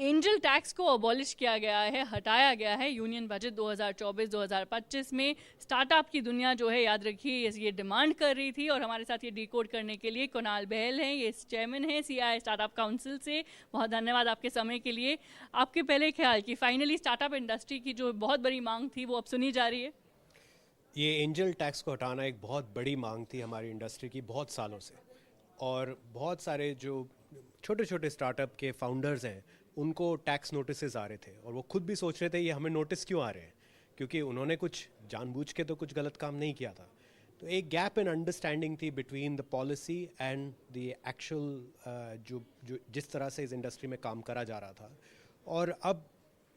Angel tax को abolish किया गया है, हटाया गया है यूनियन बजट 2024-2025 में। स्टार्टअप की दुनिया जो है, याद रखिए, ये डिमांड कर रही थी। और हमारे साथ ये डिकोड करने के लिए कुणाल बहल हैं, ये चेयरमैन हैं सीआई स्टार्टअप काउंसिल से। बहुत धन्यवाद आपके समय के लिए। आपके पहले ख्याल कि फाइनली स्टार्टअप इंडस्ट्री की जो बहुत बड़ी मांग थी वो अब सुनी जा रही है? ये एंजल टैक्स को हटाना एक बहुत बड़ी मांग थी हमारी इंडस्ट्री की बहुत सालों से। और बहुत सारे जो छोटे छोटे स्टार्टअप के फाउंडर्स हैं उनको टैक्स नोटिसेस आ रहे थे और वो खुद भी सोच रहे थे ये हमें नोटिस क्यों आ रहे हैं, क्योंकि उन्होंने कुछ जानबूझ के तो कुछ गलत काम नहीं किया था। तो एक गैप इन अंडरस्टैंडिंग थी between the policy and the actual जो जो जिस तरह से इस इंडस्ट्री में काम करा जा रहा था। और अब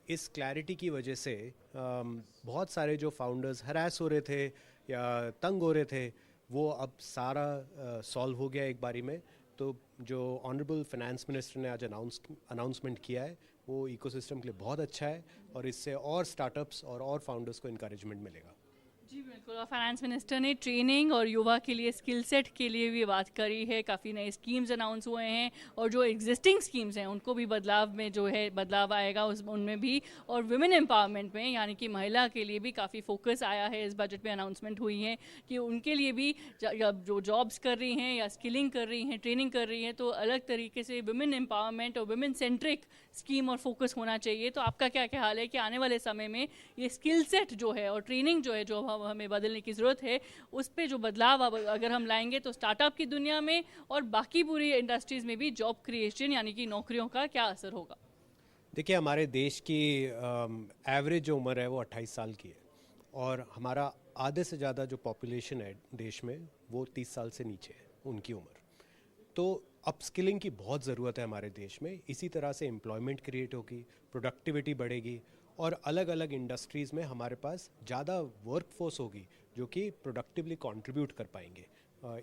इस क्लैरिटी की वजह से बहुत सारे जो फाउंडर्स हरास हो रहे थे या तंग हो रहे थे वो अब सारा सॉल्व हो गया एक बारी में। तो जो ऑनरेबल फाइनेंस मिनिस्टर ने आज अनाउंसमेंट किया है वो इकोसिस्टम के लिए बहुत अच्छा है और इससे और स्टार्टअप्स और फाउंडर्स को इनकरेजमेंट मिलेगा। जी बिल्कुल। और फाइनेंस मिनिस्टर ने ट्रेनिंग और युवा के लिए स्किल सेट के लिए भी बात करी है। काफ़ी नए स्कीम्स अनाउंस हुए हैं और जो एग्जिस्टिंग स्कीम्स हैं उनको भी बदलाव में जो है बदलाव आएगा उनमें भी। और वुमेन एम्पावरमेंट में, यानी कि महिला के लिए भी काफ़ी फोकस आया है। इस बजट में अनाउंसमेंट हुई है कि उनके लिए भी जो जॉब्स कर रही हैं या स्किलिंग कर रही हैं, ट्रेनिंग कर रही हैं, तो अलग तरीके से वुमेन एम्पावरमेंट और वुमेन सेंट्रिक स्कीम और फोकस होना चाहिए। तो आपका क्या ख्याल है कि आने वाले समय में ये स्किल सेट जो है और ट्रेनिंग जो है, जो हमें बदलने की ज़रूरत है, उस पर जो बदलाव अगर हम लाएंगे तो स्टार्टअप की दुनिया में और बाकी पूरी इंडस्ट्रीज़ में भी जॉब क्रिएशन यानी कि नौकरियों का क्या असर होगा? देखिए, हमारे देश की एवरेज जो उम्र है वो 28 साल की है और हमारा आधे से ज़्यादा जो पॉपुलेशन है देश में वो 30 साल से नीचे है उनकी उम्र। तो अपस्किलिंग की बहुत ज़रूरत है हमारे देश में। इसी तरह से एम्प्लॉयमेंट क्रिएट होगी, प्रोडक्टिविटी बढ़ेगी और अलग अलग इंडस्ट्रीज़ में हमारे पास ज़्यादा वर्कफोर्स होगी जो कि प्रोडक्टिवली कंट्रीब्यूट कर पाएंगे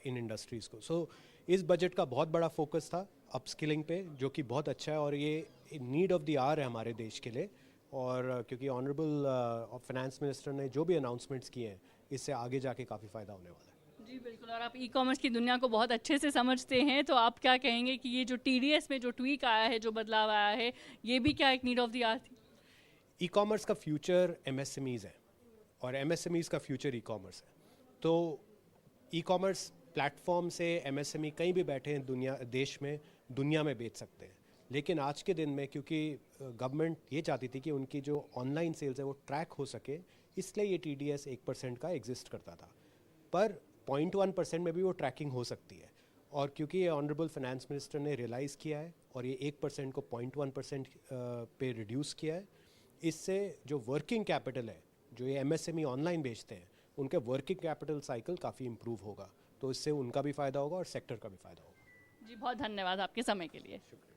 इन इंडस्ट्रीज़ को। सो इस बजट का बहुत बड़ा फोकस था अपस्किलिंग पे, जो कि बहुत अच्छा है और ये नीड ऑफ द आवर है हमारे देश के लिए। और क्योंकि ऑनरेबल फाइनेंस मिनिस्टर ने जो भी अनाउंसमेंट्स किए हैं इससे आगे जाके काफ़ी फ़ायदा होने वाला है। जी बिल्कुल। और आप ई कॉमर्स की दुनिया को बहुत अच्छे से समझते हैं, तो आप क्या कहेंगे कि ये जो टीडीएस में जो ट्वीक आया है, जो बदलाव आया है, ये भी क्या एक नीड ऑफ द आवर थी? ई कॉमर्स का फ्यूचर एमएसएमईज़ है और एमएसएमईज़ का फ्यूचर ई कॉमर्स है। तो ई कॉमर्स प्लेटफॉर्म से एमएसएमई कहीं भी बैठे हैं देश में दुनिया में बेच सकते हैं। लेकिन आज के दिन में क्योंकि गवर्नमेंट ये चाहती थी कि उनकी जो ऑनलाइन सेल्स है वो ट्रैक हो सके, इसलिए ये टीडीएस 1% का एग्जिस्ट करता था। पर 0.1% में भी वो ट्रैकिंग हो सकती है। और क्योंकि ये ऑनरेबल फाइनेंस मिनिस्टर ने रियलाइज़ किया है और ये 1% को 0.1% पे रिड्यूस किया है, इससे जो वर्किंग कैपिटल है, जो ये एमएसएमई ऑनलाइन बेचते हैं, उनके वर्किंग कैपिटल साइकिल काफ़ी इम्प्रूव होगा। तो इससे उनका भी फ़ायदा होगा और सेक्टर का भी फ़ायदा होगा। जी बहुत धन्यवाद आपके समय के लिए। शुक्रिया।